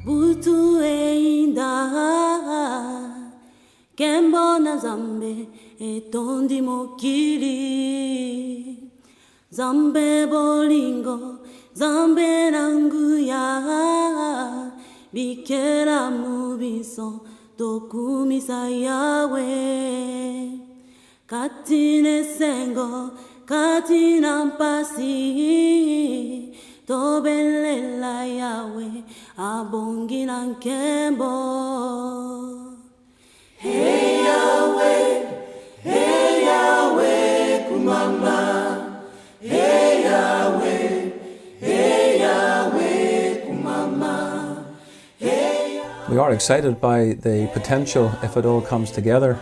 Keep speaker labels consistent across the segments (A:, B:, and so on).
A: butu einda Kembona zambe etondi mokili Zambe bolingo zambe nanguya Bikera mubiso tokumisa yawe Katine sengo katina mpasi Tobelela yawe abongi nankembo Hey Yahweh kumama Hey Yahweh kumama
B: We are excited by the potential if it all comes together.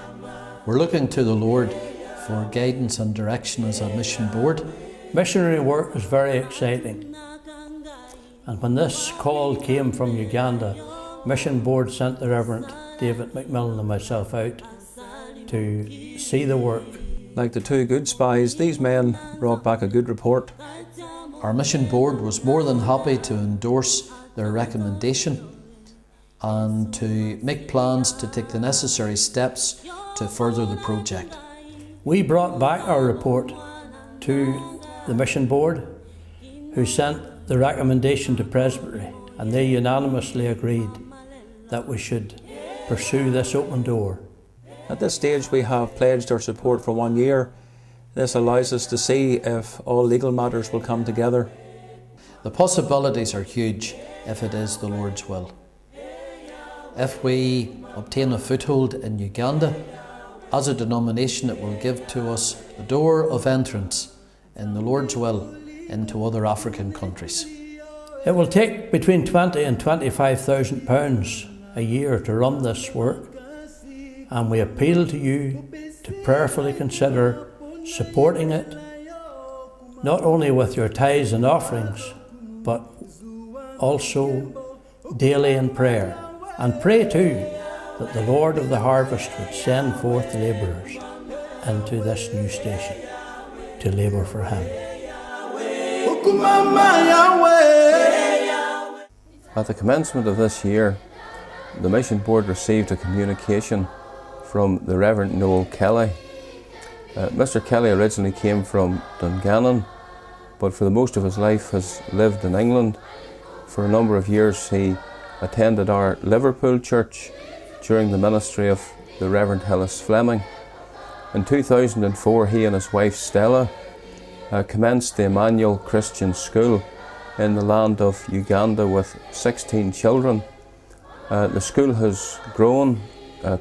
C: We're looking to the Lord for guidance and direction as a mission board.
D: Missionary work is very exciting. And when this call came from Uganda, Mission Board sent the Reverend David McMillan and myself out to see the work.
B: Like the two good spies, these men brought back a good report.
C: Our mission board was more than happy to endorse their recommendation and to make plans to take the necessary steps to further the project.
D: We brought back our report to the Mission Board, who sent the recommendation to Presbytery, and they unanimously agreed that we should pursue this open door.
B: At this stage we have pledged our support for 1 year. This allows us to see if all legal matters will come together.
C: The possibilities are huge if it is the Lord's will. If we obtain a foothold in Uganda, as a denomination it will give to us the door of entrance in the Lord's will into other African countries.
D: It will take between £20,000 and £25,000 a year to run this work, and we appeal to you to prayerfully consider supporting it, not only with your tithes and offerings, but also daily in prayer. And pray too that the Lord of the harvest would send forth labourers into this new station to labour for Him.
E: At the commencement of this year, the Mission Board received a communication from the Reverend Noel Kelly. Mr. Kelly originally came from Dungannon, but for the most of his life has lived in England. For a number of years he attended our Liverpool church during the ministry of the Reverend Hillis Fleming. In 2004 he and his wife Stella commenced the Emmanuel Christian School in the land of Uganda with 16 children. The school has grown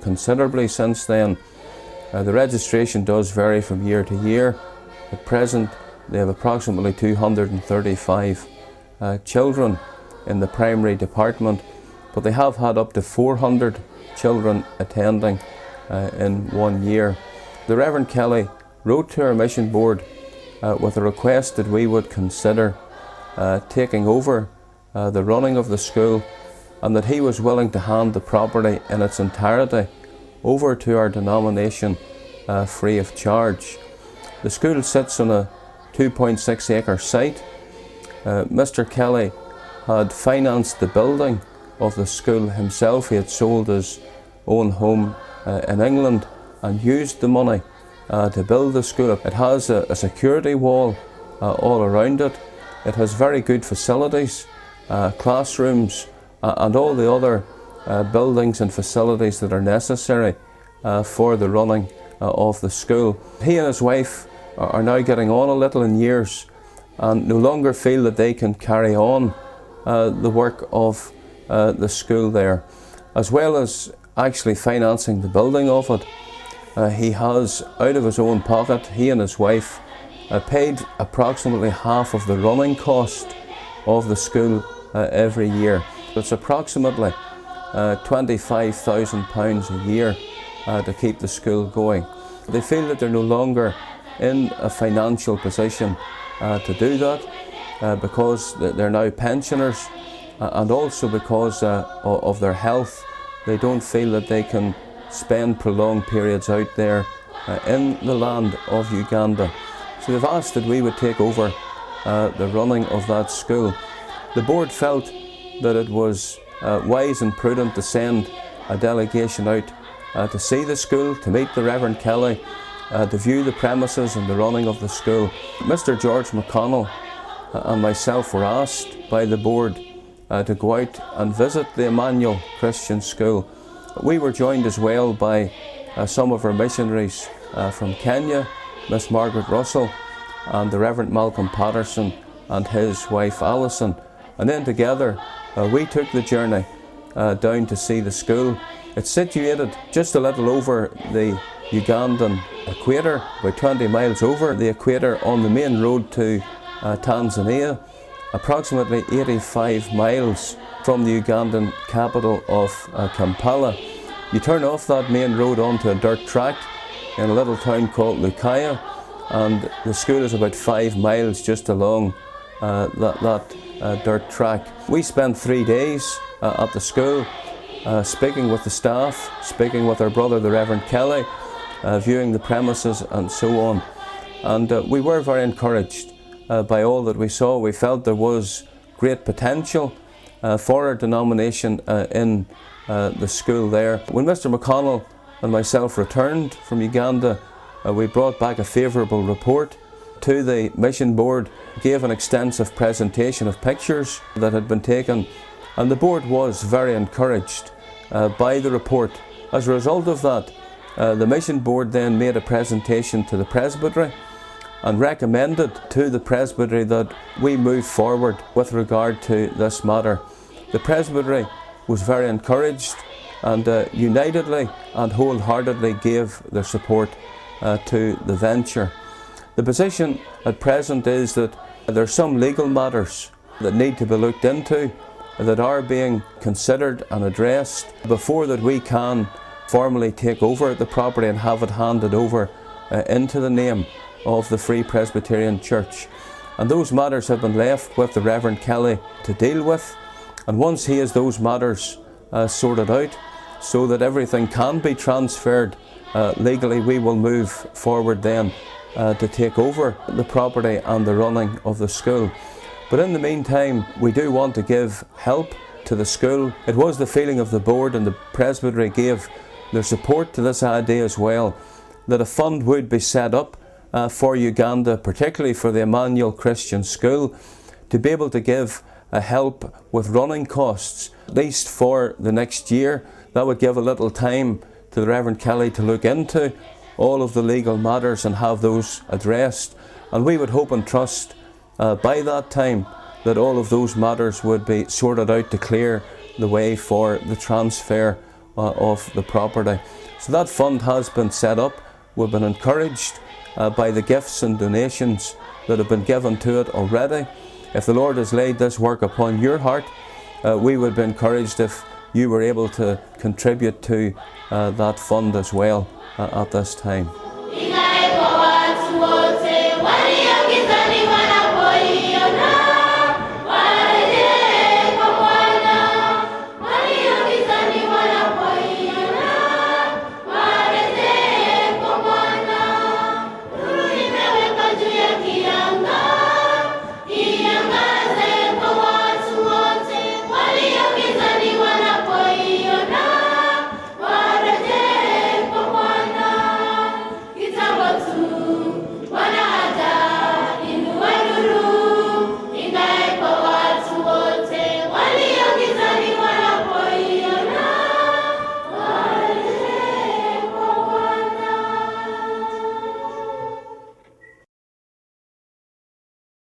E: considerably since then. The registration does vary from year to year. At present they have approximately 235 children in the primary department, but they have had up to 400 children attending in 1 year. The Reverend Kelly wrote to our mission board with a request that we would consider taking over the running of the school, and that he was willing to hand the property in its entirety over to our denomination free of charge. The school sits on a 2.6 acre site. Mr. Kelly had financed the building of the school himself. He had sold his own home in England and used the money to build the school. It has a security wall all around it. It has very good facilities, classrooms and all the other buildings and facilities that are necessary for the running of the school. He and his wife are now getting on a little in years and no longer feel that they can carry on the work of the school there. As well as actually financing the building of it, he has, out of his own pocket, he and his wife paid approximately half of the running cost of the school every year. It's approximately £25,000 a year to keep the school going. They feel that they're no longer in a financial position to do that because they're now pensioners, and also because of their health. They don't feel that they can spend prolonged periods out there in the land of Uganda. So they've asked that we would take over the running of that school. The board felt that it was wise and prudent to send a delegation out to see the school, to meet the Reverend Kelly, to view the premises and the running of the school. Mr. George McConnell and myself were asked by the board to go out and visit the Emmanuel Christian School. We were joined as well by some of our missionaries from Kenya, Miss Margaret Russell and the Reverend Malcolm Patterson and his wife Alison. And then together we took the journey down to see the school. It's situated just a little over the Ugandan equator, about 20 miles over the equator on the main road to Tanzania, approximately 85 miles from the Ugandan capital of Kampala. You turn off that main road onto a dirt track in a little town called Lukaya, and the school is about 5 miles just along that dirt track. We spent 3 days at the school, speaking with the staff, speaking with our brother the Reverend Kelly, viewing the premises and so on. And we were very encouraged by all that we saw. We felt there was great potential for our denomination in the school there. When Mr. McConnell and myself returned from Uganda, we brought back a favourable report to the mission board, gave an extensive presentation of pictures that had been taken, and the board was very encouraged by the report. As a result of that, the mission board then made a presentation to the presbytery and recommended to the presbytery that we move forward with regard to this matter. The presbytery was very encouraged and unitedly and wholeheartedly gave their support to the venture. The position at present is that there are some legal matters that need to be looked into, that are being considered and addressed before that we can formally take over the property and have it handed over into the name of the Free Presbyterian Church. And those matters have been left with the Reverend Kelly to deal with, and once he has those matters sorted out so that everything can be transferred legally, we will move forward then to take over the property and the running of the school. But in the meantime, we do want to give help to the school. It was the feeling of the board, and the presbytery gave their support to this idea as well, that a fund would be set up for Uganda, particularly for the Emmanuel Christian School, to be able to give help with running costs, at least for the next year. That would give a little time to the Reverend Kelly to look into all of the legal matters and have those addressed. And we would hope and trust by that time that all of those matters would be sorted out to clear the way for the transfer of the property. So that fund has been set up. We've been encouraged by the gifts and donations that have been given to it already. If the Lord has laid this work upon your heart, we would be encouraged if you were able to contribute to that fund as well at this time.